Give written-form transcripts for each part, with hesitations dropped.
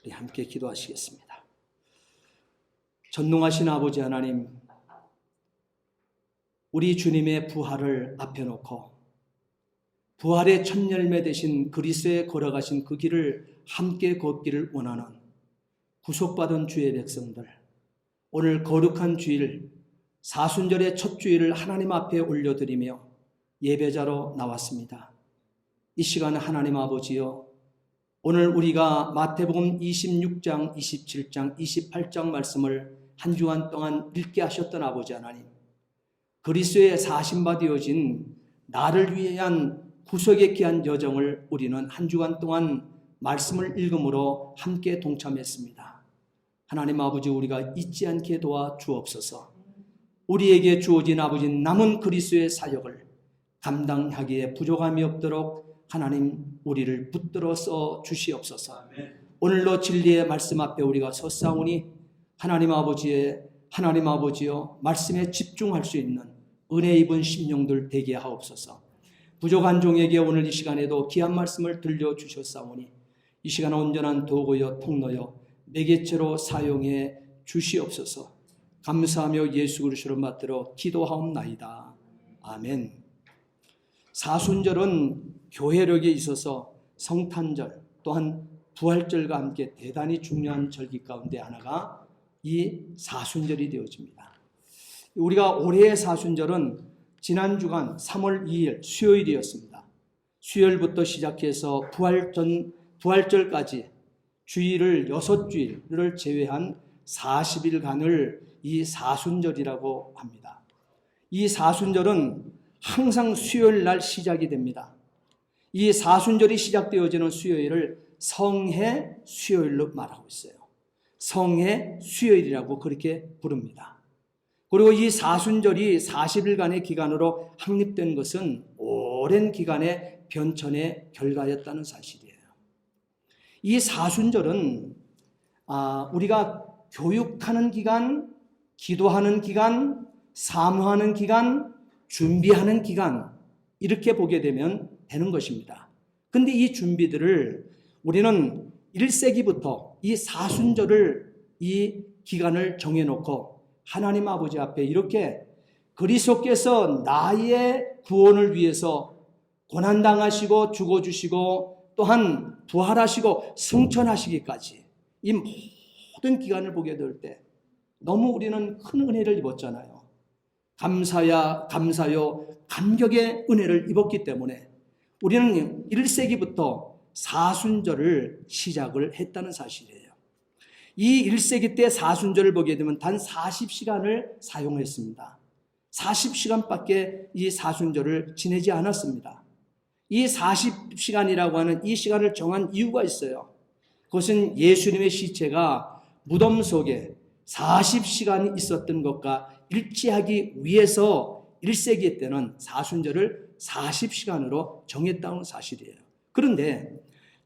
우리 함께 기도하시겠습니다. 전능하신 아버지 하나님, 우리 주님의 부활을 앞에 놓고 부활의 첫 열매 되신 그리스도에 걸어가신 그 길을 함께 걷기를 원하는 구속받은 주의 백성들, 오늘 거룩한 주일 사순절의 첫 주일을 하나님 앞에 올려드리며 예배자로 나왔습니다. 이 시간 하나님 아버지여, 오늘 우리가 마태복음 26장, 27장, 28장 말씀을 한 주간 동안 읽게 하셨던 아버지 하나님, 그리스도의 사신바 되어진 나를 위한 구속의 귀한 여정을 우리는 한 주간 동안 말씀을 읽음으로 함께 동참했습니다. 하나님 아버지, 우리가 잊지 않게 도와 주옵소서. 우리에게 주어진 아버지 남은 그리스도의 사역을 감당하기에 부족함이 없도록 하나님 우리를 붙들어 써 주시옵소서. 오늘도 진리의 말씀 앞에 우리가 섰사오니 하나님 아버지여 말씀에 집중할 수 있는 은혜 입은 심령들 되게 하옵소서. 부족한 종에게 오늘 이 시간에도 귀한 말씀을 들려주셨사오니 이 시간 온전한 도구여 통로여 매개체로 사용해 주시옵소서. 감사하며 예수 그리스도를 받들어 기도하옵나이다. 아멘. 사순절은 교회력에 있어서 성탄절 또한 부활절과 함께 대단히 중요한 절기 가운데 하나가 이 사순절이 되어집니다. 우리가 올해의 사순절은 지난 주간 3월 2일 수요일이었습니다. 수요일부터 시작해서 부활절까지 주일을 6주일을 제외한 40일간을 이 사순절이라고 합니다. 이 사순절은 항상 수요일 날 시작이 됩니다. 이 사순절이 시작되어지는 수요일을 성해 수요일로 말하고 있어요. 성해 수요일이라고 그렇게 부릅니다. 그리고 이 사순절이 40일간의 기간으로 확립된 것은 오랜 기간의 변천의 결과였다는 사실이에요. 이 사순절은 우리가 교육하는 기간, 기도하는 기간, 사모하는 기간, 준비하는 기간, 이렇게 보게 되는 것입니다. 그런데 이 준비들을 우리는 1세기부터 이 사순절을 이 기간을 정해놓고 하나님 아버지 앞에 이렇게 그리스도께서 나의 구원을 위해서 고난당하시고 죽어주시고 또한 부활하시고 승천하시기까지 이 모든 기간을 보게 될 때 너무 우리는 큰 은혜를 입었잖아요. 감사요 감격의 은혜를 입었기 때문에 우리는 1세기부터 사순절을 시작을 했다는 사실이에요. 이 1세기 때 사순절을 보게 되면 단 40시간을 사용했습니다. 40시간밖에 이 사순절을 지내지 않았습니다. 이 40시간이라고 하는 이 시간을 정한 이유가 있어요. 그것은 예수님의 시체가 무덤 속에 40시간이 있었던 것과 일치하기 위해서 1세기 때는 사순절을 40시간으로 정했다는 사실이에요. 그런데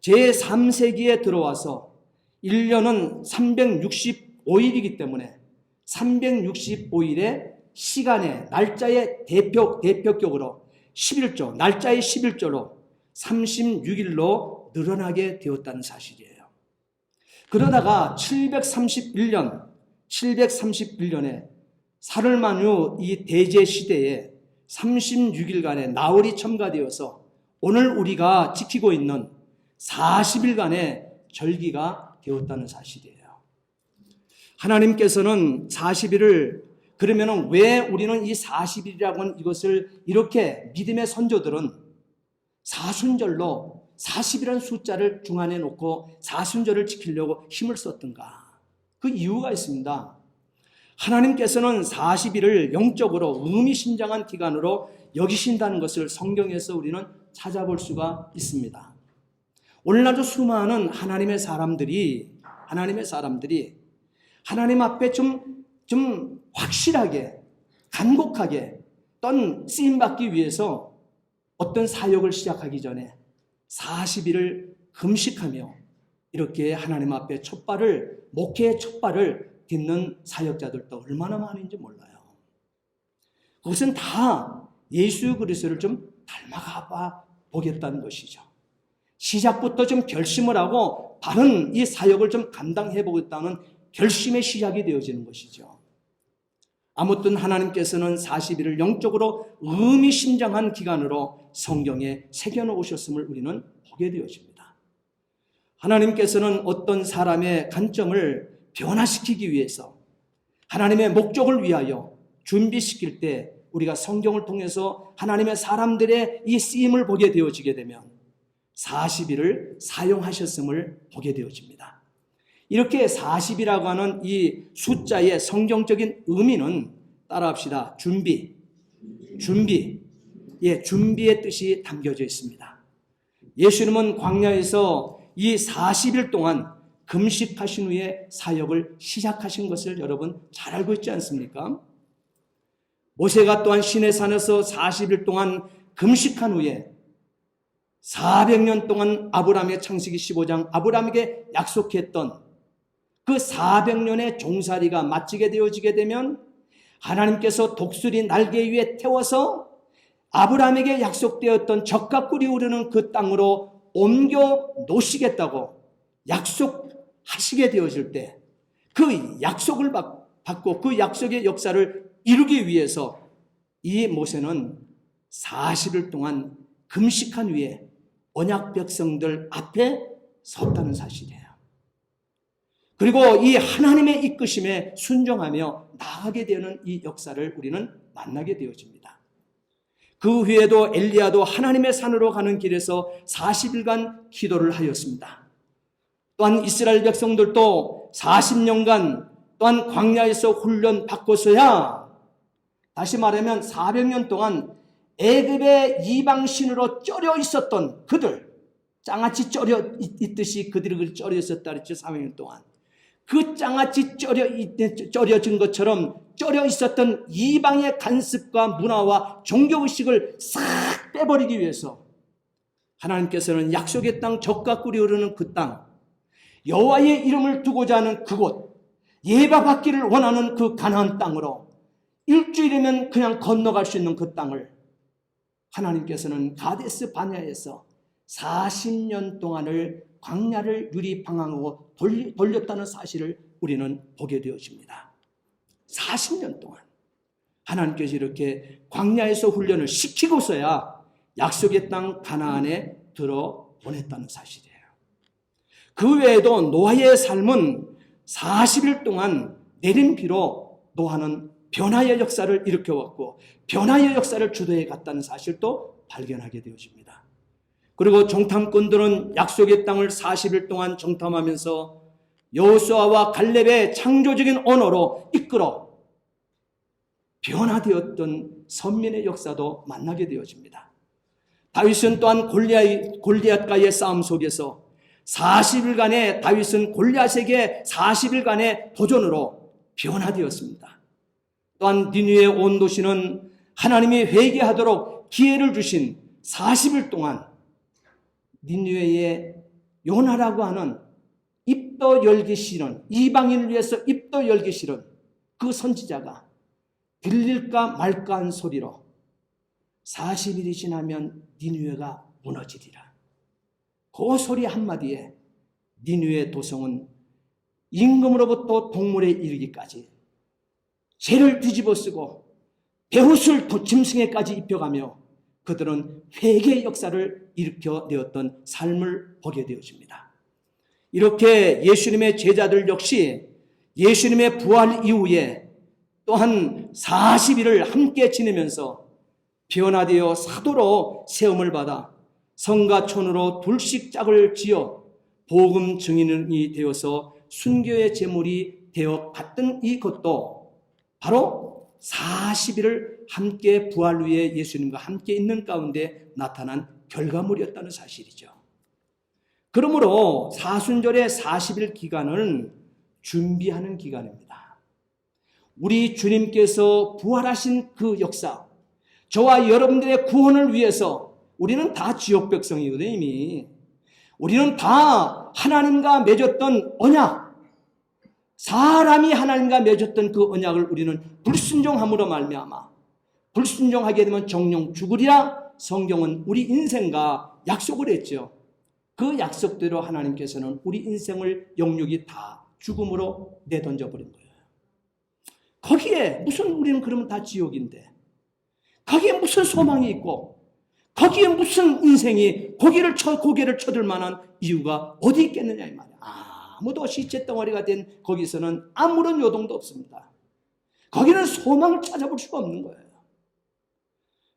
제3세기에 들어와서 1년은 365일이기 때문에 365일의 시간의 날짜의 대표격으로 11조, 날짜의 11조로 36일로 늘어나게 되었다는 사실이에요. 그러다가 731년에 사르마누 이 대제 시대에 36일간의 나흘이 첨가되어서 오늘 우리가 지키고 있는 40일간의 절기가 되었다는 사실이에요. 하나님께서는 40일을 그러면 왜 우리는 이 40일이라고 하는 이것을 이렇게 믿음의 선조들은 사순절로 40이라는 숫자를 중안에 놓고 사순절을 지키려고 힘을 썼던가? 그 이유가 있습니다. 하나님께서는 40일을 영적으로 의미심장한 기간으로 여기신다는 것을 성경에서 우리는 찾아볼 수가 있습니다. 오늘날도 수많은 하나님의 사람들이 하나님 앞에 좀 확실하게 간곡하게 어떤 쓰임받기 위해서 어떤 사역을 시작하기 전에 40일을 금식하며 이렇게 하나님 앞에 목회의 첫발을 딛는 사역자들도 얼마나 많은지 몰라요. 그것은 다 예수 그리스도를 좀 닮아가 보겠다는 것이죠. 시작부터 좀 결심을 하고 바른 이 사역을 좀 감당해 보겠다는 결심의 시작이 되어지는 것이죠. 아무튼 하나님께서는 40일을 영적으로 의미심장한 기간으로 성경에 새겨놓으셨음을 우리는 보게 되어집니다. 하나님께서는 어떤 사람의 관점을 변화시키기 위해서 하나님의 목적을 위하여 준비시킬 때 우리가 성경을 통해서 하나님의 사람들의 이 쓰임을 보게 되어지게 되면 40일을 사용하셨음을 보게 되어집니다. 이렇게 40이라고 하는 이 숫자의 성경적인 의미는 따라합시다. 준비. 준비의 뜻이 담겨져 있습니다. 예수님은 광야에서 이 40일 동안 금식하신 후에 사역을 시작하신 것을 여러분 잘 알고 있지 않습니까? 모세가 또한 시내산에서 40일 동안 금식한 후에 400년 동안 아브라함의 창세기 15장 아브라함에게 약속했던 그 400년의 종살이가 마치게 되어지게 되면 하나님께서 독수리 날개 위에 태워서 아브라함에게 약속되었던 젖과 꿀이 흐르는 그 땅으로 옮겨 놓으시겠다고 약속하시게 되어질 때 그 약속을 받고 그 약속의 역사를 이루기 위해서 이 모세는 40일 동안 금식한 후에 언약 백성들 앞에 섰다는 사실이에요. 그리고 이 하나님의 이끄심에 순종하며 나아가게 되는 이 역사를 우리는 만나게 되어집니다. 그 후에도 엘리야도 하나님의 산으로 가는 길에서 40일간 기도를 하였습니다. 또한 이스라엘 백성들도 40년간 또한 광야에서 훈련 받고서야 다시 말하면 400년 동안 애굽의 이방신으로 쩔여 있었던 그들, 장아찌 쩔여 있듯이 그들이 쩔여 있었다 그랬죠. 400년 동안. 그 장아찌 쩔여진 것처럼 쩔여 있었던 이방의 간습과 문화와 종교의식을 싹 빼버리기 위해서 하나님께서는 약속의 땅 젖과 꿀이 흐르는 그 땅, 여호와의 이름을 두고자 하는 그곳, 예배받기를 원하는 그 가나안 땅으로 일주일이면 그냥 건너갈 수 있는 그 땅을 하나님께서는 가데스 바네아에서 40년 동안을 광야를 유리방황하고 돌렸다는 사실을 우리는 보게 되어집니다. 40년 동안 하나님께서 이렇게 광야에서 훈련을 시키고서야 약속의 땅 가나안에 들어보냈다는 사실이에요. 그 외에도 노아의 삶은 40일 동안 내린 비로 노아는 변화의 역사를 일으켜왔고 변화의 역사를 주도해 갔다는 사실도 발견하게 되어집니다. 그리고 정탐꾼들은 약속의 땅을 40일 동안 정탐하면서 여호수아와 갈렙의 창조적인 언어로 이끌어 변화되었던 선민의 역사도 만나게 되어집니다. 다윗은 또한 골리앗과의 싸움 속에서 40일간의 다윗은 골리앗에게 40일간의 도전으로 변화되었습니다. 또한 니느웨 온 도시는 하나님이 회개하도록 기회를 주신 40일 동안 니느웨의 요나라고 하는 입도 열기 싫은, 이방인을 위해서 입도 열기 싫은 그 선지자가 들릴까 말까 한 소리로 40일이 지나면 니느웨가 무너지리라. 그 소리 한마디에 니느웨 도성은 임금으로부터 동물에 이르기까지 죄를 뒤집어쓰고 배옷을 짐승에까지 입혀가며 그들은 회개의 역사를 일으켜내었던 삶을 보게 되어집니다. 이렇게 예수님의 제자들 역시 예수님의 부활 이후에 또한 40일을 함께 지내면서 변화되어 사도로 세움을 받아 성과 촌으로 둘씩 짝을 지어 복음 증인이 되어서 순교의 제물이 되어 갔던 이것도 바로 40일을 함께 부활 후에 예수님과 함께 있는 가운데 나타난 결과물이었다는 사실이죠. 그러므로 사순절의 40일 기간은 준비하는 기간입니다. 우리 주님께서 부활하신 그 역사, 저와 여러분들의 구원을 위해서 우리는 다 지역 백성이거든요. 이미 우리는 다 하나님과 맺었던 언약, 사람이 하나님과 맺었던 그 언약을 우리는 불순종함으로 말미암아 불순종하게 되면 정령 죽으리라 성경은 우리 인생과 약속을 했죠. 그 약속대로 하나님께서는 우리 인생을 영육이 다 죽음으로 내던져 버린 거예요. 거기에 무슨, 우리는 그러면 다 지옥인데, 거기에 무슨 소망이 있고, 거기에 무슨 인생이 고개를 쳐들 만한 이유가 어디 있겠느냐 이 말이야. 아무도 시체 덩어리가 된 거기서는 아무런 요동도 없습니다. 거기는 소망을 찾아볼 수가 없는 거예요.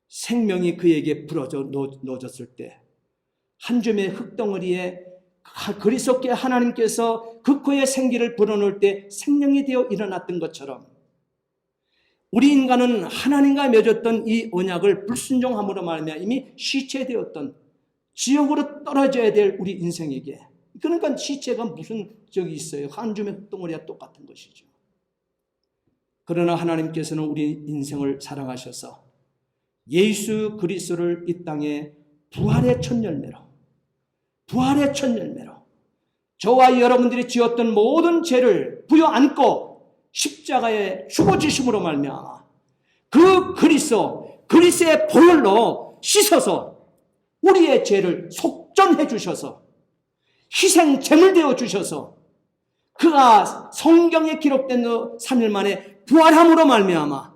생명이 그에게 부러져 놓아졌을 때 한 줌의 흙덩어리에 그리스도께 하나님께서 그 코에 생기를 불어넣을 때 생명이 되어 일어났던 것처럼 우리 인간은 하나님과 맺었던 이 언약을 불순종함으로 말미암아 이미 시체되었던 지옥으로 떨어져야 될 우리 인생에게, 그러니까 시체가 무슨 적이 있어요. 한 줌의 흙덩어리와 똑같은 것이죠. 그러나 하나님께서는 우리 인생을 사랑하셔서 예수 그리스도를 이 땅에 부활의 첫 열매로 저와 여러분들이 지었던 모든 죄를 부여안고 십자가에 죽어지심으로 말미암아 그 그리스도의 보혈로 씻어서 우리의 죄를 속전해 주셔서 희생 제물 되어 주셔서 그가 성경에 기록된 3일 만에 부활함으로 말미암아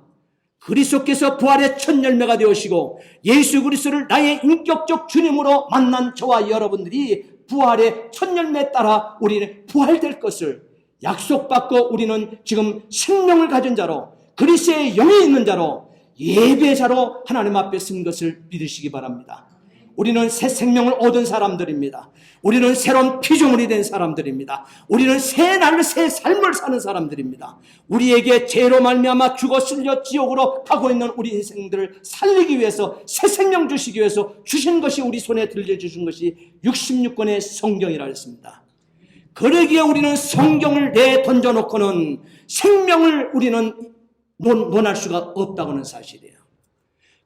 그리스도께서 부활의 첫 열매가 되시고 예수 그리스도를 나의 인격적 주님으로 만난 저와 여러분들이 부활의 첫 열매에 따라 우리는 부활될 것을 약속받고 우리는 지금 생명을 가진 자로 그리스도의 영이 있는 자로 예배자로 하나님 앞에 선 것을 믿으시기 바랍니다. 우리는 새 생명을 얻은 사람들입니다. 우리는 새로운 피조물이 된 사람들입니다. 우리는 새 날을 새 삶을 사는 사람들입니다. 우리에게 죄로 말미암아 죽어 쓸려 지옥으로 가고 있는 우리 인생들을 살리기 위해서 새 생명 주시기 위해서 주신 것이 우리 손에 들려주신 것이 66권의 성경이라 했습니다. 그러기에 우리는 성경을 내던져놓고는 생명을 우리는 논할 수가 없다고는 사실이에요.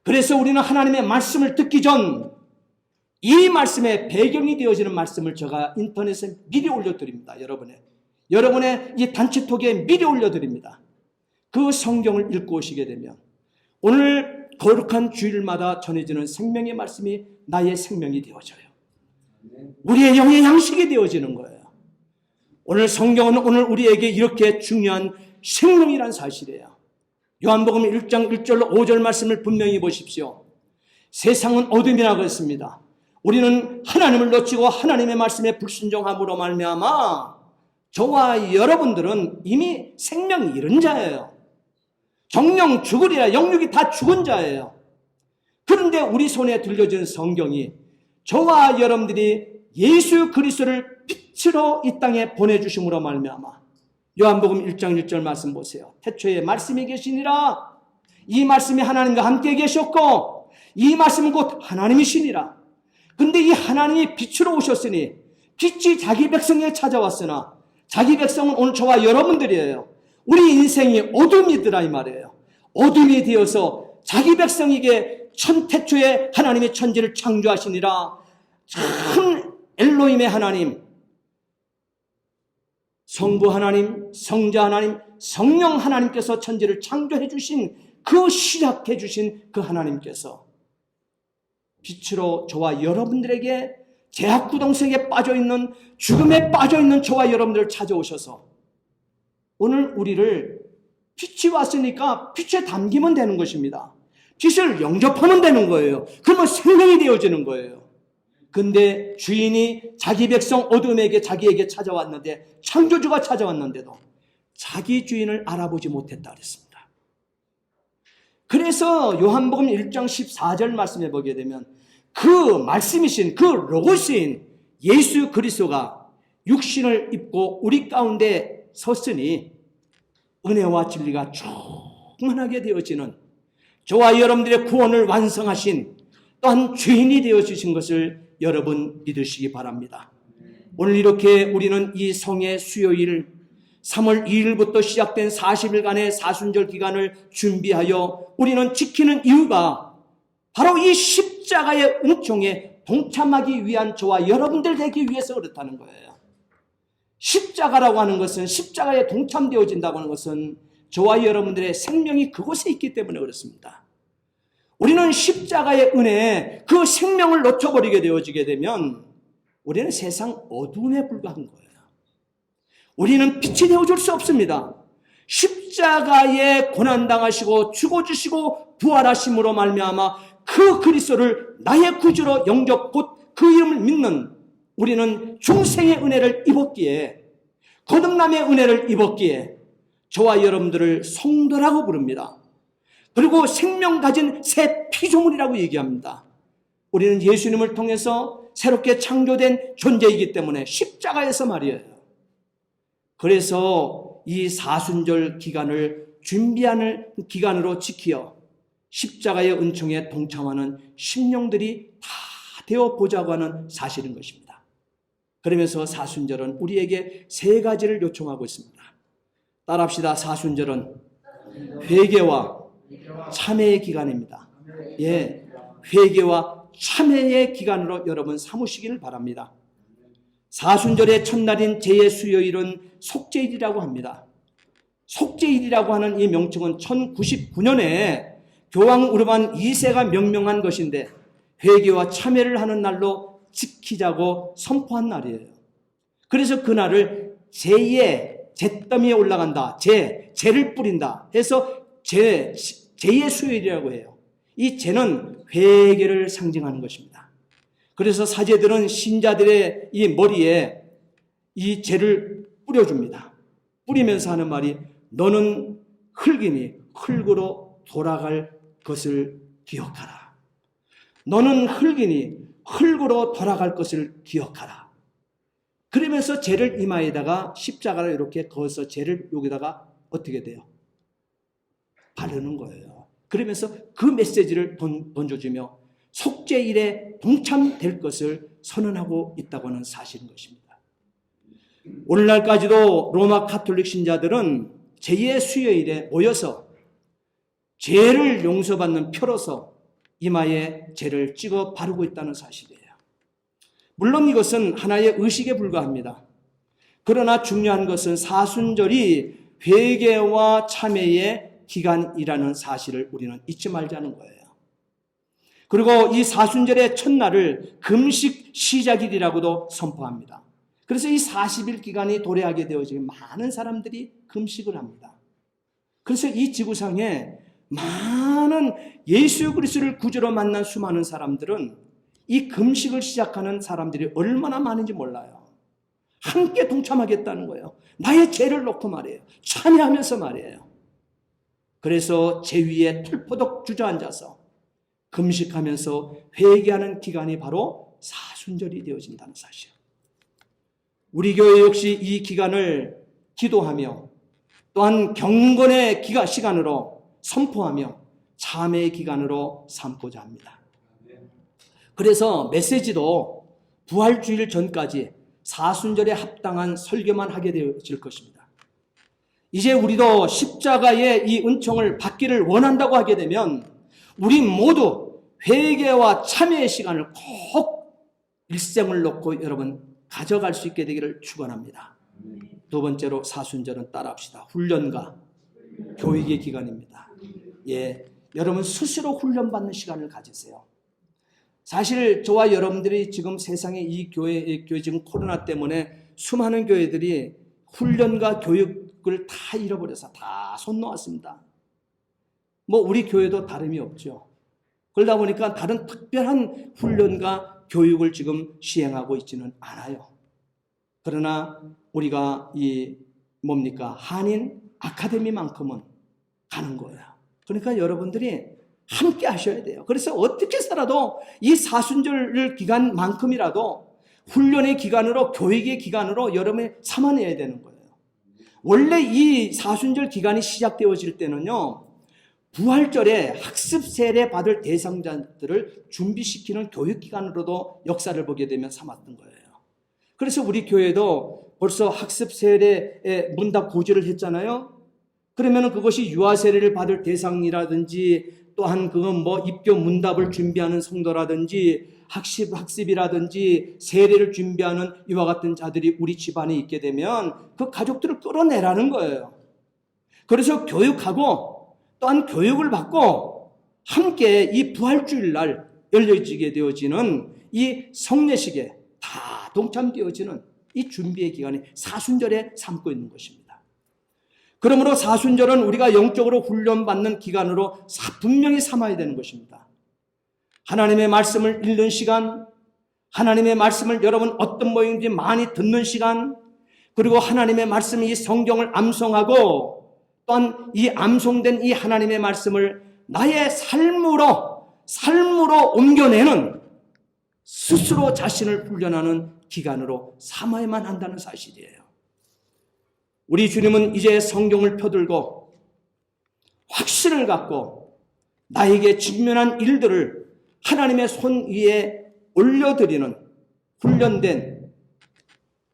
그래서 우리는 하나님의 말씀을 듣기 전 이 말씀의 배경이 되어지는 말씀을 제가 인터넷에 미리 올려드립니다. 여러분의 이 단체톡에 미리 올려드립니다. 그 성경을 읽고 오시게 되면 오늘 거룩한 주일마다 전해지는 생명의 말씀이 나의 생명이 되어져요. 우리의 영의 양식이 되어지는 거예요. 오늘 성경은 오늘 우리에게 이렇게 중요한 생명이란 사실이에요. 요한복음 1장 1절로 5절 말씀을 분명히 보십시오. 세상은 어둠이라고 했습니다. 우리는 하나님을 놓치고 하나님의 말씀에 불순종함으로 말미암아 저와 여러분들은 이미 생명 잃은 자예요. 정령 죽으리라 영육이 다 죽은 자예요. 그런데 우리 손에 들려진 성경이 저와 여러분들이 예수 그리스도를 빛으로 이 땅에 보내주심으로 말미암아 요한복음 1장 1절 말씀 보세요. 태초에 말씀이 계시니라. 이 말씀이 하나님과 함께 계셨고 이 말씀은 곧 하나님이시니라. 근데 이 하나님이 빛으로 오셨으니 빛이 자기 백성에 찾아왔으나 자기 백성은 오늘 저와 여러분들이에요. 우리 인생이 어둠이더라 이 말이에요. 어둠이 되어서 자기 백성에게 태초에 하나님의 천지를 창조하시니라. 참 엘로힘의 하나님, 성부 하나님, 성자 하나님, 성령 하나님께서 천지를 창조해 주신 그 시작해 주신 그 하나님께서 빛으로 저와 여러분들에게 제약구덩성에 빠져있는 죽음에 빠져있는 저와 여러분들을 찾아오셔서 오늘 우리를 빛이 왔으니까 빛에 담기면 되는 것입니다. 빛을 영접하면 되는 거예요. 그러면 생명이 되어지는 거예요. 근데 주인이 자기 백성 어둠에게 자기에게 찾아왔는데 창조주가 찾아왔는데도 자기 주인을 알아보지 못했다 그랬습니다. 그래서 요한복음 1장 14절 말씀해 보게 되면 그 말씀이신 그 로고스인 예수 그리스도가 육신을 입고 우리 가운데 섰으니 은혜와 진리가 충만하게 되어지는 저와 여러분들의 구원을 완성하신 또한 주인이 되어주신 것을 여러분 믿으시기 바랍니다. 오늘 이렇게 우리는 이 성의 수요일 3월 2일부터 시작된 40일간의 사순절 기간을 준비하여 우리는 지키는 이유가 바로 이 십자가의 은총에 동참하기 위한 저와 여러분들 되기 위해서 그렇다는 거예요. 십자가라고 하는 것은 십자가에 동참되어진다고 하는 것은 저와 여러분들의 생명이 그곳에 있기 때문에 그렇습니다. 우리는 십자가의 은혜에 그 생명을 놓쳐버리게 되어지게 되면 우리는 세상 어둠에 불과한 거예요. 우리는 빛이 되어줄 수 없습니다. 십자가에 고난당하시고 죽어주시고 부활하심으로 말미암아 그 그리스도를 나의 구주로 영접 곧 그 이름을 믿는 우리는 중생의 은혜를 입었기에, 거듭남의 은혜를 입었기에 저와 여러분들을 성도라고 부릅니다. 그리고 생명 가진 새 피조물이라고 얘기합니다. 우리는 예수님을 통해서 새롭게 창조된 존재이기 때문에 십자가에서 말이에요. 그래서 이 사순절 기간을 준비하는 기간으로 지키어 십자가의 은총에 동참하는 심령들이 다 되어 보자고 하는 사실인 것입니다. 그러면서 사순절은 우리에게 세 가지를 요청하고 있습니다. 따라합시다. 사순절은 회개와 참회의 기간입니다. 예, 회개와 참회의 기간으로 여러분 삼으시기를 바랍니다. 사순절의 첫날인 제2수요일은 속죄일이라고 합니다. 속죄일이라고 하는 이 명칭은 1099년에 교황 우르반 2세가 명명한 것인데 회개와 참회를 하는 날로 지키자고 선포한 날이에요. 그래서 그날을 잿더미에 올라간다, 재를 뿌린다 해서 제2의 수요일이라고 해요. 이 재는 회개를 상징하는 것입니다. 그래서 사제들은 신자들의 이 머리에 이 재를 뿌려줍니다. 뿌리면서 하는 말이 너는 흙이니 흙으로 돌아갈 것을 기억하라. 너는 흙이니 흙으로 돌아갈 것을 기억하라. 그러면서 재를 이마에다가 십자가를 이렇게 그어서 재를 여기다가 어떻게 돼요? 바르는 거예요. 그러면서 그 메시지를 던져주며 속죄일에 동참될 것을 선언하고 있다고 하는 사실인 것입니다. 오늘날까지도 로마 가톨릭 신자들은 제2의 수요일에 모여서 죄를 용서받는 표로서 이마에 재를 찍어 바르고 있다는 사실이에요. 물론 이것은 하나의 의식에 불과합니다. 그러나 중요한 것은 사순절이 회개와 참회의 기간이라는 사실을 우리는 잊지 말자는 거예요. 그리고 이 사순절의 첫날을 금식 시작일이라고도 선포합니다. 그래서 이 40일 기간이 도래하게 되어지면 많은 사람들이 금식을 합니다. 그래서 이 지구상에 많은 예수 그리스도를 구주로 만난 수많은 사람들은 이 금식을 시작하는 사람들이 얼마나 많은지 몰라요. 함께 동참하겠다는 거예요. 나의 죄를 놓고 말이에요. 참여하면서 말이에요. 그래서 제 위에 털포덕 주저앉아서 금식하면서 회개하는 기간이 바로 사순절이 되어진다는 사실. 우리 교회 역시 이 기간을 기도하며 또한 경건의 시간으로 선포하며 참회의 기간으로 삼고자 합니다. 그래서 메시지도 부활주일 전까지 사순절에 합당한 설교만 하게 되어질 것입니다. 이제 우리도 십자가의 이 은총을 받기를 원한다고 하게 되면 우리 모두 회개와 참회의 시간을 꼭 일생을 놓고 여러분 가져갈 수 있게 되기를 축원합니다. 두 번째로 사순절은 따라합시다. 훈련과 교육의 기간입니다. 예, 여러분 스스로 훈련받는 시간을 가지세요. 사실 저와 여러분들이 지금 세상에 이 교회 지금 코로나 때문에 수많은 교회들이 훈련과 교육을 다 잃어버려서 다 손 놓았습니다. 뭐 우리 교회도 다름이 없죠. 그러다 보니까 다른 특별한 훈련과 교육을 지금 시행하고 있지는 않아요. 그러나 우리가 한인 아카데미만큼은 가는 거예요. 그러니까 여러분들이 함께 하셔야 돼요. 그래서 어떻게 살아도 이 사순절 기간만큼이라도 훈련의 기간으로 교육의 기간으로 여러분이 삼아내야 되는 거예요. 원래 이 사순절 기간이 시작되어질 때는요, 부활절에 학습 세례 받을 대상자들을 준비시키는 교육기간으로도 역사를 보게 되면 삼았던 거예요. 그래서 우리 교회도 벌써 학습 세례에 문답 고지를 했잖아요. 그러면 그것이 유아 세례를 받을 대상이라든지 또한 그건 입교 문답을 준비하는 성도라든지 학습이라든지 세례를 준비하는 이와 같은 자들이 우리 집안에 있게 되면 그 가족들을 끌어내라는 거예요. 그래서 교육하고 또한 교육을 받고 함께 이 부활주일 날 열려지게 되어지는 이 성례식에 다 동참되어지는 이 준비의 기간에 사순절에 삼고 있는 것입니다. 그러므로 사순절은 우리가 영적으로 훈련받는 기간으로 분명히 삼아야 되는 것입니다. 하나님의 말씀을 읽는 시간, 하나님의 말씀을 여러분 어떤 모양인지 많이 듣는 시간, 그리고 하나님의 말씀, 이 성경을 암송하고 또한 이 암송된 이 하나님의 말씀을 나의 삶으로 옮겨내는 스스로 자신을 훈련하는 기간으로 삼아야만 한다는 사실이에요. 우리 주님은 이제 성경을 펴들고 확신을 갖고 나에게 직면한 일들을 하나님의 손 위에 올려드리는 훈련된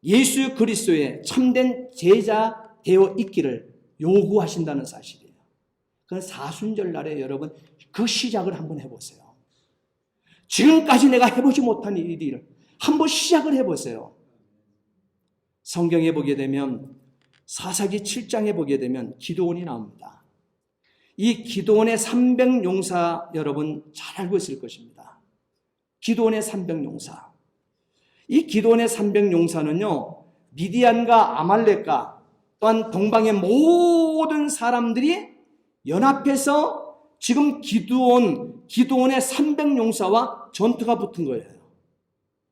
예수 그리스도의 참된 제자 되어 있기를 요구하신다는 사실이에요. 그건 사순절 날에 여러분 그 시작을 한번 해보세요. 지금까지 내가 해보지 못한 일을 한번 시작을 해보세요. 성경에 보게 되면 사사기 7장에 보게 되면 기드온이 나옵니다. 이 기드온의 300용사 여러분 잘 알고 있을 것입니다. 기드온의 300용사. 이 기드온의 300용사는요, 미디안과 아말렉과 또한 동방의 모든 사람들이 연합해서 지금 기드온의 300용사와 전투가 붙은 거예요.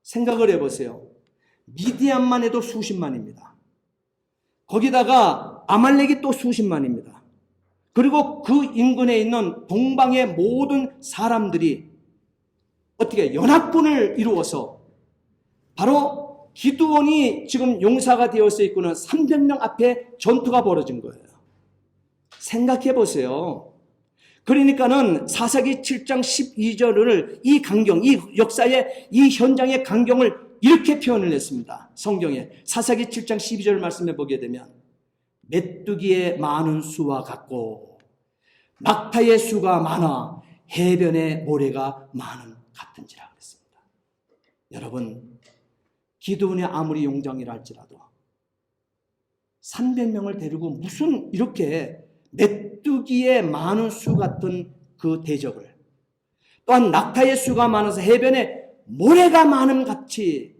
생각을 해보세요. 미디안만 해도 수십만입니다. 거기다가 아말렉이 또 수십만입니다. 그리고 그 인근에 있는 동방의 모든 사람들이 어떻게 연합군을 이루어서 바로 기드온이 지금 용사가 되어서 있고는 300명 앞에 전투가 벌어진 거예요. 생각해 보세요. 그러니까는 사사기 7장 12절을 이 강경, 이 역사의 이 현장의 강경을 이렇게 표현을 했습니다. 성경에 사사기 7장 12절 말씀해 보게 되면 메뚜기의 많은 수와 같고 낙타의 수가 많아 해변의 모래가 많은 같은지라 그랬습니다. 여러분, 기드온이 아무리 용장이라 할지라도 300명을 데리고 무슨 이렇게 메뚜기의 많은 수 같은 그 대적을, 또한 낙타의 수가 많아서 해변에 모래가 많음 같이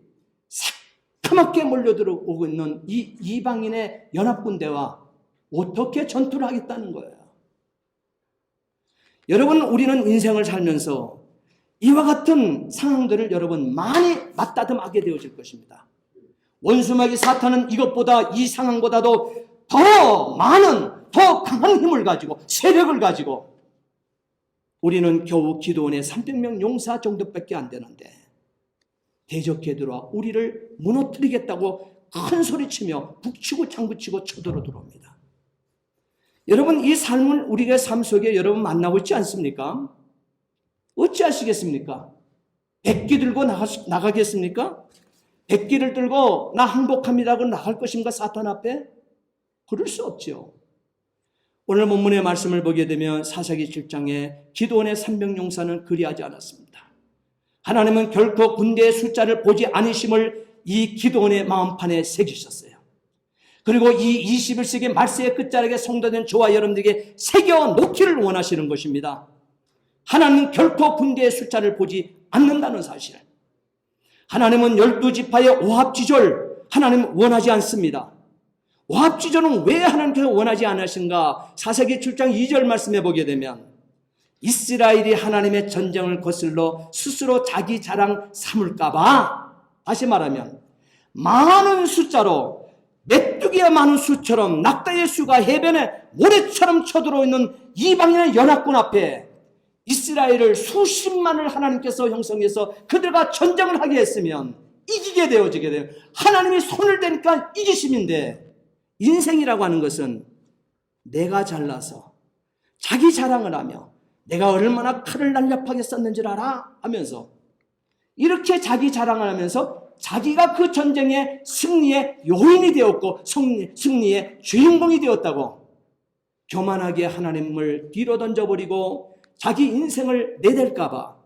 새카맣게 몰려들어오고 있는 이 이방인의 연합군대와 어떻게 전투를 하겠다는 거예요. 여러분, 우리는 인생을 살면서 이와 같은 상황들을 여러분 많이 맞다듬하게 되어질 것입니다. 원수마귀 사탄은 이것보다, 이 상황보다도 더 많은, 더 강한 힘을 가지고, 세력을 가지고, 우리는 겨우 기드온의 300명 용사 정도밖에 안 되는데 대적해 들어와 우리를 무너뜨리겠다고 큰 소리치며 북치고 장구치고 쳐들어 들어옵니다. 여러분, 이 삶은 우리의 삶 속에 여러분 만나고 있지 않습니까? 어찌하시겠습니까? 백기 들고 나가겠습니까? 백기를 들고 나 항복합니다고 나갈 것인가, 사탄 앞에? 그럴 수 없죠. 오늘 본문의 말씀을 보게 되면 사사기 7장에 기드온의 300용사는 그리하지 않았습니다. 하나님은 결코 군대의 숫자를 보지 않으심을 이 기드온의 마음판에 새기셨어요. 그리고 이 21세기 말세의 끝자락에 성도된 저와 여러분들에게 새겨 놓기를 원하시는 것입니다. 하나님은 결코 군대의 숫자를 보지 않는다는 사실. 하나님은 12지파의 오합지졸 하나님은 원하지 않습니다. 오합지졸은 왜 하나님께서 원하지 않으신가? 사사기 7장 2절 말씀해 보게 되면 이스라엘이 하나님의 전쟁을 거슬러 스스로 자기 자랑 삼을까봐, 다시 말하면 많은 숫자로 메뚜기의 많은 수처럼 낙타의 수가 해변에 모래처럼 쳐들어 있는 이방인의 연합군 앞에 이스라엘을 수십만을 하나님께서 형성해서 그들과 전쟁을 하게 했으면 이기게 되어지게 돼요. 하나님이 손을 대니까 이기심인데, 인생이라고 하는 것은 내가 잘나서 자기 자랑을 하며 내가 얼마나 칼을 날렵하게 썼는지를 알아 하면서 이렇게 자기 자랑을 하면서 자기가 그 전쟁의 승리의 요인이 되었고 승리의 주인공이 되었다고 교만하게 하나님을 뒤로 던져버리고 자기 인생을 내댈까 봐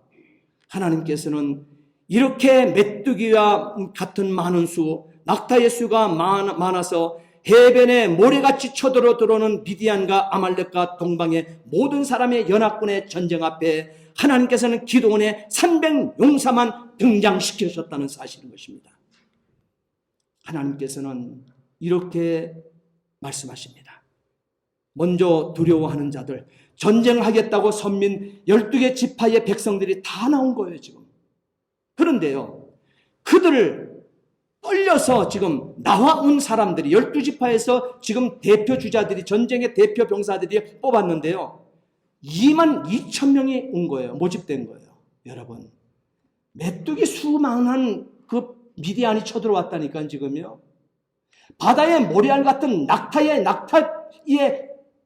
하나님께서는 이렇게 메뚜기와 같은 많은 수, 낙타의 수가 많아서 해변에 모래같이 쳐들어 들어오는 미디안과 아말렉과 동방의 모든 사람의 연합군의 전쟁 앞에 하나님께서는 기드온의 300용사만 등장시키셨다는 사실인 것입니다. 하나님께서는 이렇게 말씀하십니다. 먼저 두려워하는 자들, 전쟁을 하겠다고 선민 12개 지파의 백성들이 다 나온 거예요, 지금. 그런데요, 그들을 떨려서 지금 나와 사람들이 12지파에서 지금 대표 주자들이, 전쟁의 대표 병사들이 뽑았는데요, 22,000명이 온 거예요. 모집된 거예요. 여러분, 메뚜기 수만한 그 미디안이 쳐들어왔다니까요, 지금요. 바다의 모래알 같은 낙타의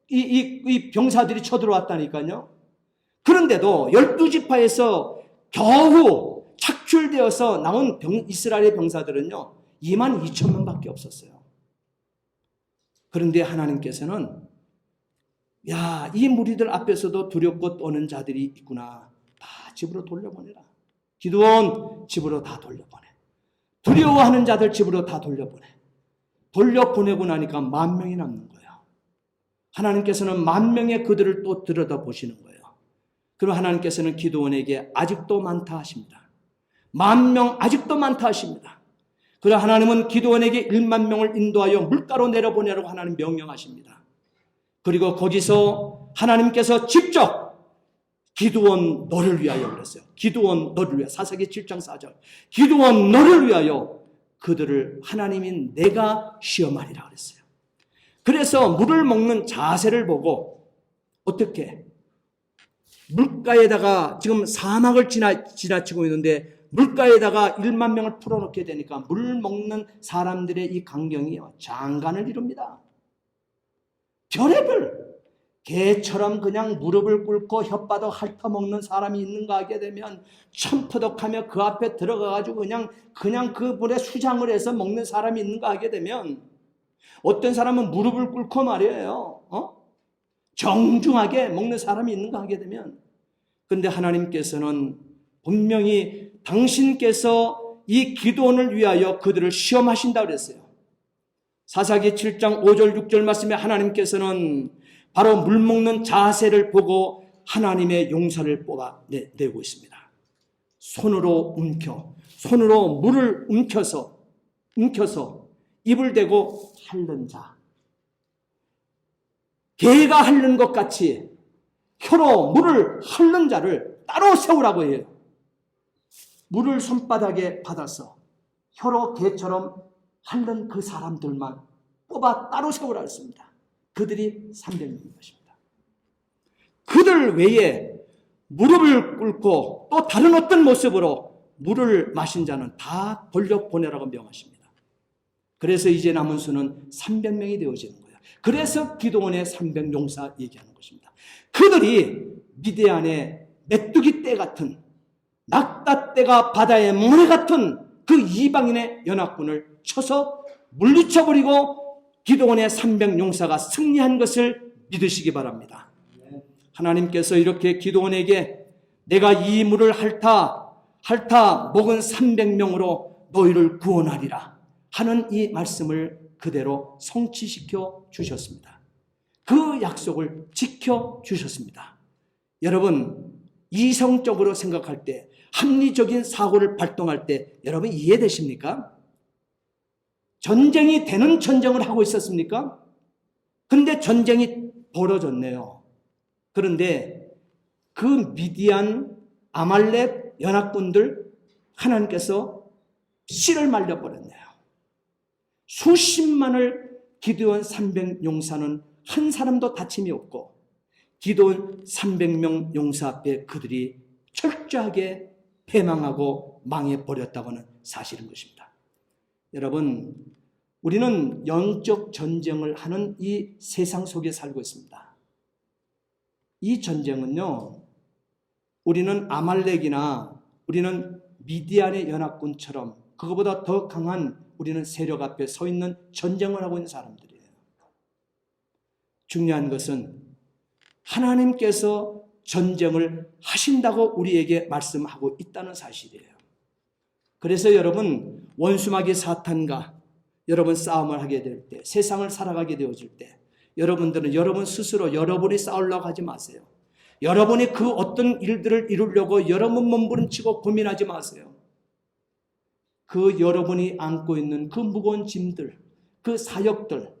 이 병사들이 쳐들어왔다니까요. 그런데도 12지파에서 겨우 착출되어서 나온 이스라엘의 병사들은요, 22,000명밖에 없었어요. 그런데 하나님께서는 이 무리들 앞에서도 두렵고 떠는 자들이 있구나. 다 집으로 돌려보내라. 기드온 집으로 다 돌려보내. 두려워하는 자들 집으로 다 돌려보내. 돌려보내고 나니까 10,000명이 남는 거예요. 하나님께서는 10,000명의 그들을 또 들여다보시는 거예요. 그럼 하나님께서는 기드온에게 아직도 많다 하십니다. 10,000명 아직도 많다 하십니다. 그래서 하나님은 기드온에게 10,000명을 인도하여 물가로 내려보내라고 하나님 명령하십니다. 그리고 거기서 하나님께서 직접 기드온 너를 위하여 그랬어요. 기드온 너를 위하여. 사사기 7장 4절. 기드온 너를 위하여 그들을 하나님인 내가 시험하리라 그랬어요. 그래서 물을 먹는 자세를 보고 어떻게 물가에다가 지금 사막을 지나치고 있는데 물가에다가 10,000명을 풀어놓게 되니까 물 먹는 사람들의 이 광경이요, 장관을 이룹니다. 별의별 개처럼 그냥 무릎을 꿇고 혓바닥 핥아먹는 사람이 있는가 하게 되면 천퍼덕하며 그 앞에 들어가가지고 그냥 그 물에 수장을 해서 먹는 사람이 있는가 하게 되면 어떤 사람은 무릎을 꿇고 말이에요. 정중하게 먹는 사람이 있는가 하게 되면, 근데 하나님께서는 분명히 당신께서 이 기드온을 위하여 그들을 시험하신다 그랬어요. 사사기 7장 5절 6절 말씀에 하나님께서는 바로 물 먹는 자세를 보고 하나님의 용사를 뽑아내고 있습니다. 손으로 물을 움켜서 입을 대고 핥는 자. 개가 핥는 것 같이 혀로 물을 핥는 자를 따로 세우라고 해요. 물을 손바닥에 받아서 혀로 개처럼 핥는 그 사람들만 뽑아 따로 세우라 했습니다. 그들이 300명인 것입니다. 그들 외에 무릎을 꿇고 또 다른 어떤 모습으로 물을 마신 자는 다 돌려보내라고 명하십니다. 그래서 이제 남은 수는 300명이 되어지는 거예요. 그래서 기드온의 300용사 얘기하는 것입니다. 그들이 미디안의 메뚜기 떼 같은, 낙타떼가 바다의 모래 같은 그 이방인의 연합군을 쳐서 물리쳐버리고 기드온의 300용사가 승리한 것을 믿으시기 바랍니다. 하나님께서 이렇게 기드온에게 내가 이 물을 핥아 먹은 300명으로 너희를 구원하리라 하는 이 말씀을 그대로 성취시켜 주셨습니다. 그 약속을 지켜 주셨습니다. 여러분, 이성적으로 생각할 때, 합리적인 사고를 발동할 때 여러분 이해되십니까? 전쟁이 되는 전쟁을 하고 있었습니까? 근데 전쟁이 벌어졌네요. 그런데 그 미디안, 아말렉 연합군들 하나님께서 씨를 말려버렸네요. 수십만을 기드온 300용사는 한 사람도 다침이 없고 기드온 300명 용사 앞에 그들이 철저하게 패망하고 망해버렸다고 하는 사실인 것입니다. 여러분, 우리는 영적 전쟁을 하는 이 세상 속에 살고 있습니다. 이 전쟁은요, 우리는 아말렉이나 우리는 미디안의 연합군처럼 그거보다 더 강한 우리는 세력 앞에 서 있는 전쟁을 하고 있는 사람들이에요. 중요한 것은 하나님께서 전쟁을 하신다고 우리에게 말씀하고 있다는 사실이에요. 그래서 여러분, 원수마귀 사탄과 여러분 싸움을 하게 될 때, 세상을 살아가게 되어질 때, 여러분들은 여러분 스스로 여러분이 싸우려고 하지 마세요. 여러분이 그 어떤 일들을 이루려고 여러분 몸부림치고 고민하지 마세요. 그 여러분이 안고 있는 그 무거운 짐들, 그 사역들,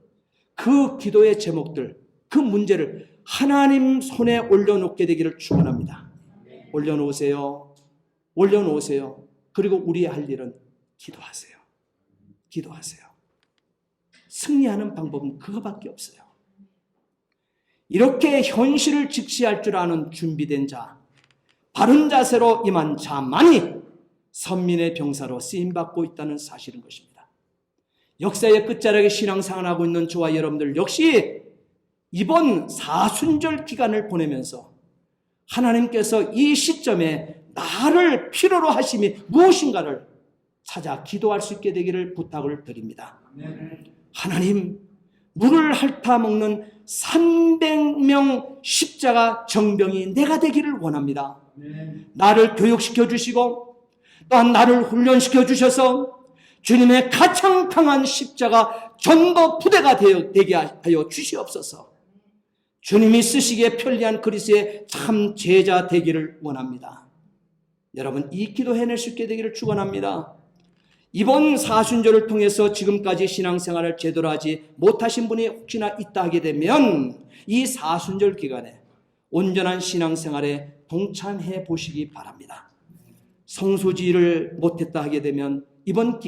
그 기도의 제목들, 그 문제를 하나님 손에 올려놓게 되기를 축원합니다. 올려놓으세요. 올려놓으세요. 그리고 우리의 할 일은 기도하세요. 기도하세요. 승리하는 방법은 그거밖에 없어요. 이렇게 현실을 직시할 줄 아는 준비된 자, 바른 자세로 임한 자만이 선민의 병사로 쓰임받고 있다는 사실인 것입니다. 역사의 끝자락에 신앙생활을 하고 있는 저와 여러분들 역시 이번 사순절 기간을 보내면서 하나님께서 이 시점에 나를 필요로 하심이 무엇인가를 찾아 기도할 수 있게 되기를 부탁을 드립니다. 하나님, 물을 핥아 먹는 300명 십자가 정병이 내가 되기를 원합니다. 나를 교육시켜 주시고 또한 나를 훈련시켜 주셔서 주님의 가장 강한 십자가 전도 부대가 되게 하여 주시옵소서. 주님이 쓰시기에 편리한 그리스도의 참 제자 되기를 원합니다. 여러분, 이 기도 해낼 수 있게 되기를 축원합니다. 이번 사순절을 통해서 지금까지 신앙생활을 제대로 하지 못하신 분이 혹시나 있다 하게 되면 이 사순절 기간에 온전한 신앙생활에 동참해 보시기 바랍니다. 성수지를 못했다 하게 되면 이번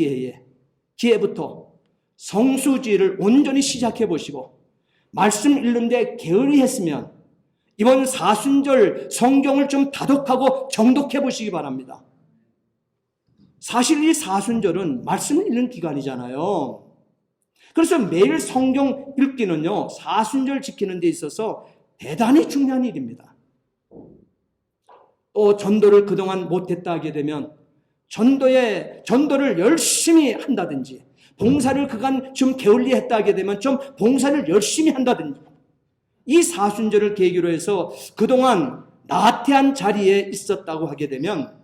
기회부터 성수지를 온전히 시작해 보시고 말씀 읽는데 게을리 했으면 이번 사순절 성경을 좀 다독하고 정독해 보시기 바랍니다. 사실 이 사순절은 말씀을 읽는 기간이잖아요. 그래서 매일 성경 읽기는요, 사순절 지키는 데 있어서 대단히 중요한 일입니다. 또 전도를 그동안 못했다 하게 되면 전도를 열심히 한다든지, 봉사를 그간 좀 게을리 했다 하게 되면 좀 봉사를 열심히 한다든지, 이 사순절을 계기로 해서 그동안 나태한 자리에 있었다고 하게 되면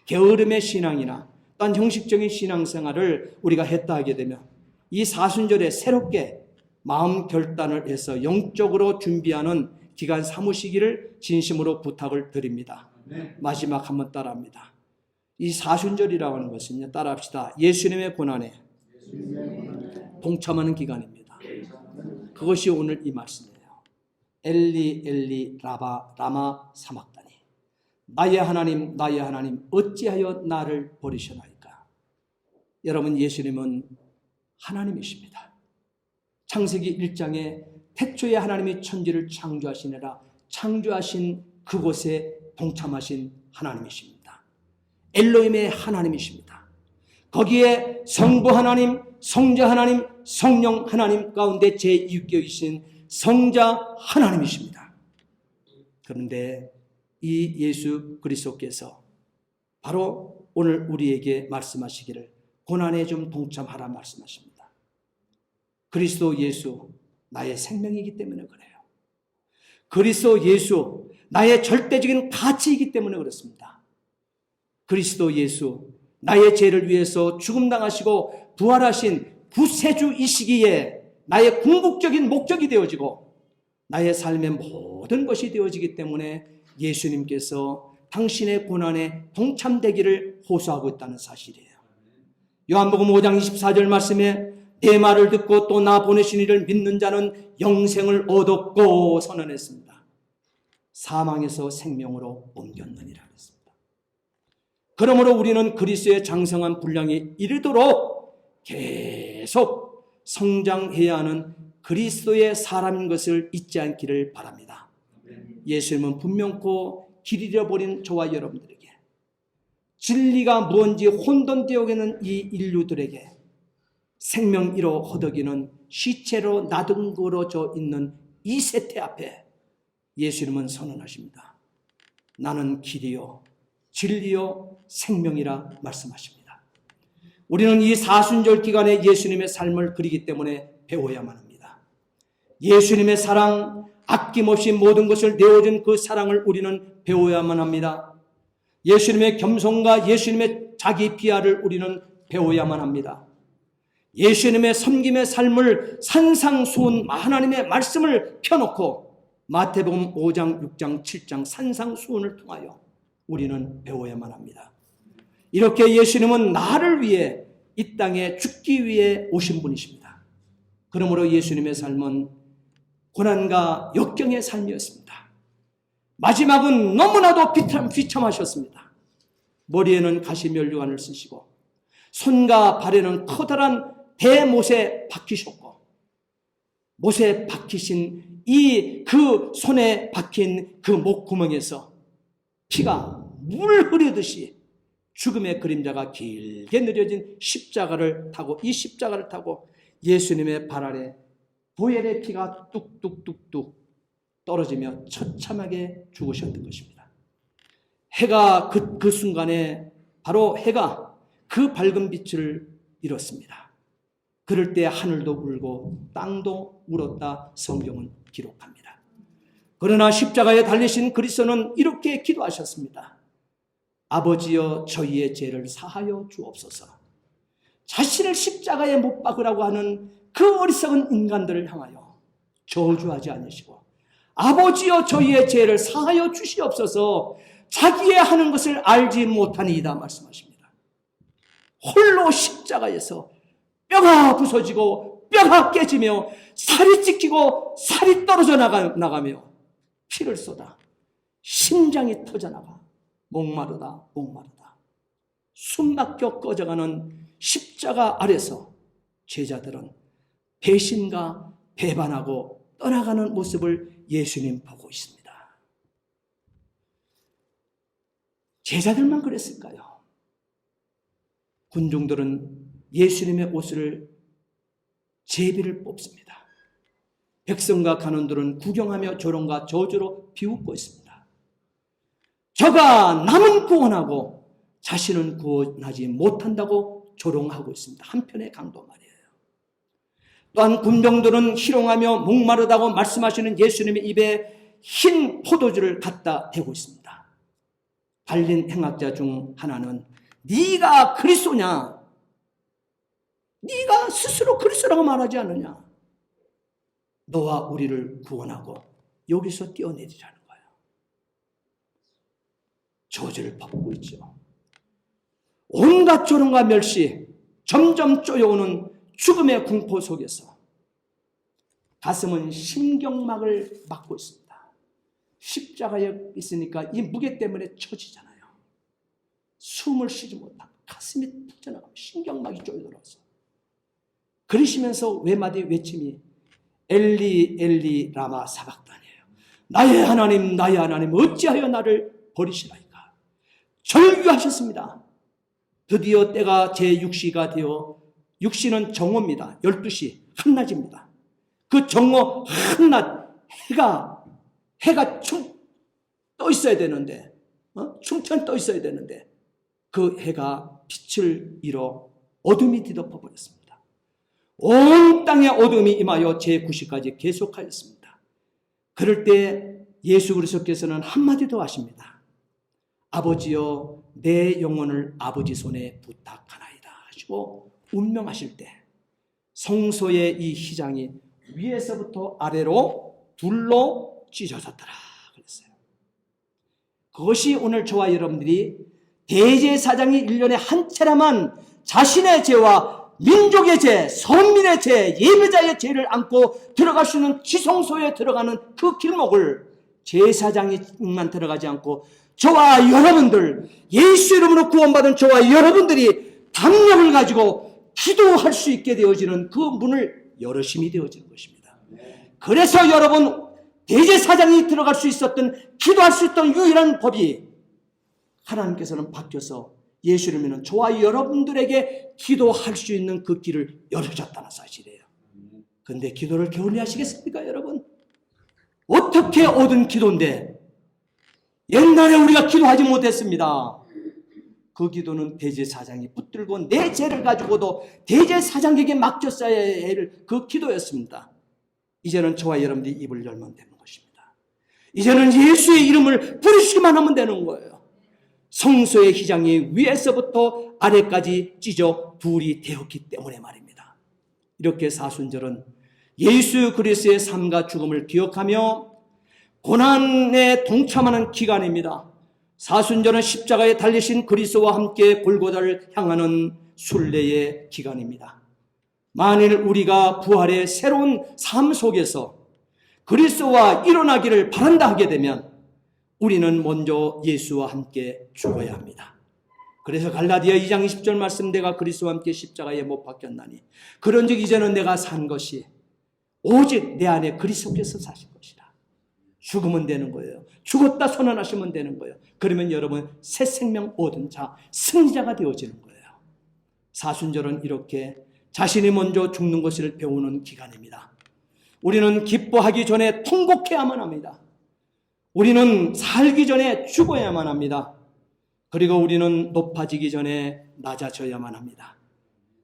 게으름의 신앙이나 또한 형식적인 신앙생활을 우리가 했다 하게 되면 이 사순절에 새롭게 마음 결단을 해서 영적으로 준비하는 기간 삼으시기를 진심으로 부탁을 드립니다. 마지막 한번 따라합니다. 이 사순절이라고 하는 것은요, 따라합시다. 예수님의 고난에 동참하는 기간입니다. 그것이 오늘 이 말씀이에요. 엘리 엘리 라마 사막다니, 나의 하나님 나의 하나님 어찌하여 나를 버리셨나이까. 여러분, 예수님은 하나님이십니다. 창세기 1장에 태초에 하나님이 천지를 창조하시느라 창조하신 그곳에 동참하신 하나님이십니다. 엘로힘의 하나님이십니다. 거기에 성부 하나님, 성자 하나님, 성령 하나님 가운데 제2격이신 성자 하나님이십니다. 그런데 이 예수 그리스도께서 바로 오늘 우리에게 말씀하시기를 고난에 좀 동참하라 말씀하십니다. 그리스도 예수 나의 생명이기 때문에 그래요. 그리스도 예수 나의 절대적인 가치이기 때문에 그렇습니다. 그리스도 예수 나의 죄를 위해서 죽음당하시고 부활하신 구세주 이 시기에 나의 궁극적인 목적이 되어지고 나의 삶의 모든 것이 되어지기 때문에 예수님께서 당신의 고난에 동참되기를 호소하고 있다는 사실이에요. 요한복음 5장 24절 말씀에 내 말을 듣고 또 나 보내신 이를 믿는 자는 영생을 얻었고 선언했습니다. 사망에서 생명으로 옮겼느니라 했습니다. 그러므로 우리는 그리스도의 장성한 분량이 이르도록 계속 성장해야 하는 그리스도의 사람인 것을 잊지 않기를 바랍니다. 예수님은 분명코 길 잃어버린 저와 여러분들에게, 진리가 무언지 혼돈되어 있는 이 인류들에게 생명 잃어 허덕이는 시체로 나둥그러져 있는 이 세태 앞에 예수님은 선언하십니다. 나는 길이요 진리요 생명이라 말씀하십니다. 우리는 이 사순절 기간에 예수님의 삶을 그리기 때문에 배워야만 합니다. 예수님의 사랑, 아낌없이 모든 것을 내어준 그 사랑을 우리는 배워야만 합니다. 예수님의 겸손과 예수님의 자기 비하를 우리는 배워야만 합니다. 예수님의 섬김의 삶을 산상수훈 하나님의 말씀을 펴놓고 마태복음 5장, 6장, 7장 산상수훈을 통하여 우리는 배워야만 합니다. 이렇게 예수님은 나를 위해 이 땅에 죽기 위해 오신 분이십니다. 그러므로 예수님의 삶은 고난과 역경의 삶이었습니다. 마지막은 너무나도 비참하셨습니다. 머리에는 가시면류관을 쓰시고 손과 발에는 커다란 대못에 박히셨고, 못에 박히신 그 손에 박힌 그 목구멍에서 피가 물 흐르듯이 죽음의 그림자가 길게 느려진 십자가를 타고, 이 십자가를 타고 예수님의 발 아래 보혈의 피가 뚝뚝뚝뚝 떨어지며 처참하게 죽으셨던 것입니다. 해가 그 순간에 바로 해가 그 밝은 빛을 잃었습니다. 그럴 때 하늘도 울고 땅도 울었다 성경은 기록합니다. 그러나 십자가에 달리신 그리스도는 이렇게 기도하셨습니다. 아버지여 저희의 죄를 사하여 주옵소서. 자신을 십자가에 못 박으라고 하는 그 어리석은 인간들을 향하여 저주하지 않으시고 아버지여 저희의 죄를 사하여 주시옵소서. 자기의 하는 것을 알지 못하니이다 말씀하십니다. 홀로 십자가에서 뼈가 부서지고 뼈가 깨지며 살이 찢기고 살이 떨어져 나가며 피를 쏟아 심장이 터져나가 목마르다 숨 막혀 꺼져가는 십자가 아래서 제자들은 배신과 배반하고 떠나가는 모습을 예수님 보고 있습니다. 제자들만 그랬을까요? 군중들은 예수님의 옷을 제비를 뽑습니다. 백성과 간원들은 구경하며 조롱과 저주로 비웃고 있습니다. 저가 남은 구원하고 자신은 구원하지 못한다고 조롱하고 있습니다. 한편의 강도 말이에요. 또한 군병들은 희롱하며 목마르다고 말씀하시는 예수님의 입에 흰 포도주를 갖다 대고 있습니다. 달린 행악자 중 하나는 네가 그리스도냐? 네가 스스로 그리스도라고 말하지 않느냐? 너와 우리를 구원하고 여기서 떼어내리자는 거예요. 저주를 퍼붓고 있죠. 온갖 조롱과 멸시, 점점 쪼여오는 죽음의 공포 속에서 가슴은 심경막을 막고 있습니다. 십자가에 있으니까 이 무게 때문에 처지잖아요. 숨을 쉬지 못하고 가슴이 터져나가고 심경막이 쪼여들어서 그러시면서 외침이 엘리 엘리 라마 사박단이에요. 나의 하나님 어찌하여 나를 버리시나이까. 절규하셨습니다. 드디어 때가 제6시가 되어, 6시는 정오입니다. 12시 한낮입니다. 그 정오 한낮 해가 충 떠 있어야 되는데, 충천 떠 있어야 되는데 그 해가 빛을 잃어 어둠이 뒤덮어 버렸습니다. 온 땅에 어둠이 임하여 제9시까지 계속하였습니다. 그럴 때 예수 그리스도께서는 한마디 더 하십니다. 아버지여 내 영혼을 아버지 손에 부탁하나이다 하시고 운명하실 때 성소의 이 휘장이 위에서부터 아래로 둘로 찢어졌더라 그랬어요. 그것이 오늘 저와 여러분들이 대제사장이 1년에 한 차례만 자신의 죄와 민족의 죄, 선민의 죄, 예배자의 죄를 안고 들어갈 수 있는 지성소에 들어가는 그 길목을 제사장이만 들어가지 않고 저와 여러분들, 예수 이름으로 구원받은 저와 여러분들이 담력을 가지고 기도할 수 있게 되어지는 그 문을 열어심이 되어지는 것입니다. 그래서 여러분, 대제사장이 들어갈 수 있었던, 기도할 수 있던 유일한 법이 하나님께서는 바뀌어서 예수를 믿는 저와 여러분들에게 기도할 수 있는 그 길을 열어줬다는 사실이에요. 그런데 기도를 게을리 하시겠습니까, 여러분? 어떻게 얻은 기도인데 옛날에 우리가 기도하지 못했습니다. 그 기도는 대제사장이 붙들고 내 죄를 가지고도 대제사장에게 맡겼어야 할 그 기도였습니다. 이제는 저와 여러분들이 입을 열면 되는 것입니다. 이제는 예수의 이름을 부르시기만 하면 되는 거예요. 성소의 휘장이 위에서부터 아래까지 찢어 둘이 되었기 때문에 말입니다. 이렇게 사순절은 예수 그리스도의 삶과 죽음을 기억하며 고난에 동참하는 기간입니다. 사순절은 십자가에 달리신 그리스도와 함께 골고다를 향하는 순례의 기간입니다. 만일 우리가 부활의 새로운 삶 속에서 그리스도와 일어나기를 바란다 하게 되면 우리는 먼저 예수와 함께 죽어야 합니다. 그래서 갈라디아 2장 20절 말씀, 내가 그리스도와 함께 십자가에 못 박혔나니 그런즉 이제는 내가 산 것이 오직 내 안에 그리스도께서 사신 것이라. 죽으면 되는 거예요. 죽었다 선언하시면 되는 거예요. 그러면 여러분 새 생명 얻은 자, 승리자가 되어지는 거예요. 사순절은 이렇게 자신이 먼저 죽는 것을 배우는 기간입니다. 우리는 기뻐하기 전에 통곡해야만 합니다. 우리는 살기 전에 죽어야만 합니다. 그리고 우리는 높아지기 전에 낮아져야만 합니다.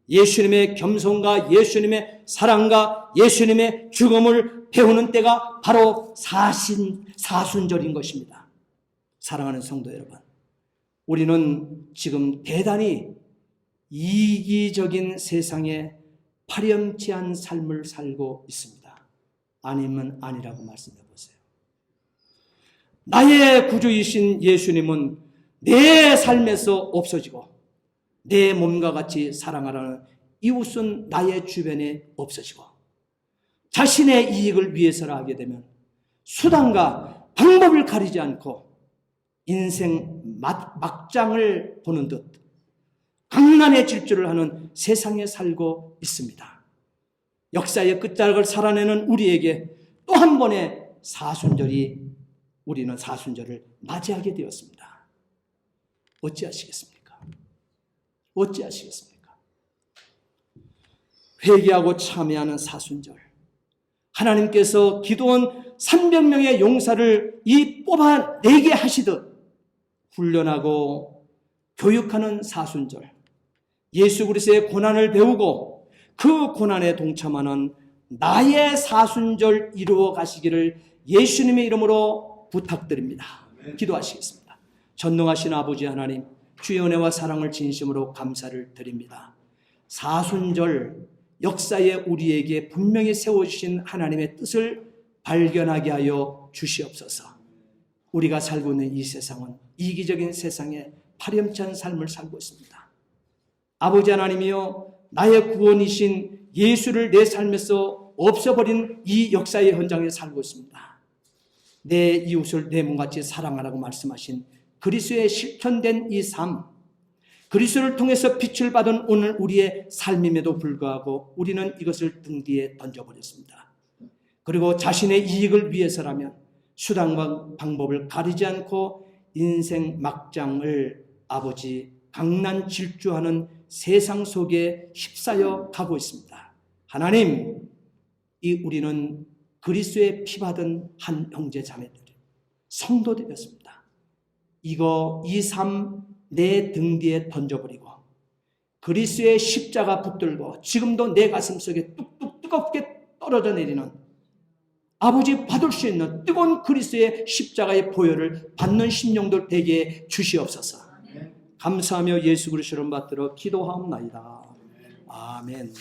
예수님의 겸손과 예수님의 사랑과 예수님의 죽음을 배우는 때가 바로 사순절인 것입니다. 사랑하는 성도 여러분, 우리는 지금 대단히 이기적인 세상에 파렴치한 삶을 살고 있습니다. 아니면 아니라고 말씀해 보세요. 나의 구주이신 예수님은 내 삶에서 없어지고 내 몸과 같이 사랑하라는 이웃은 나의 주변에 없어지고 자신의 이익을 위해서라 하게 되면 수단과 방법을 가리지 않고 인생 막장을 보는 듯 강난의 질주를 하는 세상에 살고 있습니다. 역사의 끝자락을 살아내는 우리에게 또 한 번의 우리는 사순절을 맞이하게 되었습니다. 어찌하시겠습니까? 어찌하시겠습니까? 회개하고 참회하는 사순절, 하나님께서 기도원 300명의 용사를 뽑아내게 하시듯 훈련하고 교육하는 사순절, 예수 그리스도의 고난을 배우고 그 고난에 동참하는 나의 사순절 이루어 가시기를 예수님의 이름으로 부탁드립니다. 기도하시겠습니다. 전능하신 아버지 하나님, 주의 은혜와 사랑을 진심으로 감사를 드립니다. 사순절 역사에 우리에게 분명히 세워주신 하나님의 뜻을 발견하게 하여 주시옵소서. 우리가 살고 있는 이 세상은 이기적인 세상에 파렴치한 삶을 살고 있습니다. 아버지 하나님이여, 나의 구원이신 예수를 내 삶에서 없애버린 이 역사의 현장에 살고 있습니다. 내 이웃을 내 몸같이 사랑하라고 말씀하신 그리스도의 실현된 이 삶, 그리스도를 통해서 빛을 받은 오늘 우리의 삶임에도 불구하고 우리는 이것을 등 뒤에 던져버렸습니다. 그리고 자신의 이익을 위해서라면 수단과 방법을 가리지 않고 인생 막장을 아버지 강난 질주하는 세상 속에 휩싸여 가고 있습니다. 하나님, 우리는 그리스도의 피받은 한 형제 자매들, 성도들이었습니다. 이 삶 내 등 뒤에 던져버리고 그리스도의 십자가 붙들고 지금도 내 가슴 속에 뚝뚝 뜨겁게 떨어져 내리는 아버지 받을 수 있는 뜨거운 그리스도의 십자가의 보혈을 받는 심령들 되게 주시옵소서. 감사하며 예수 그리스도를 받들어 기도하옵나이다. 아멘.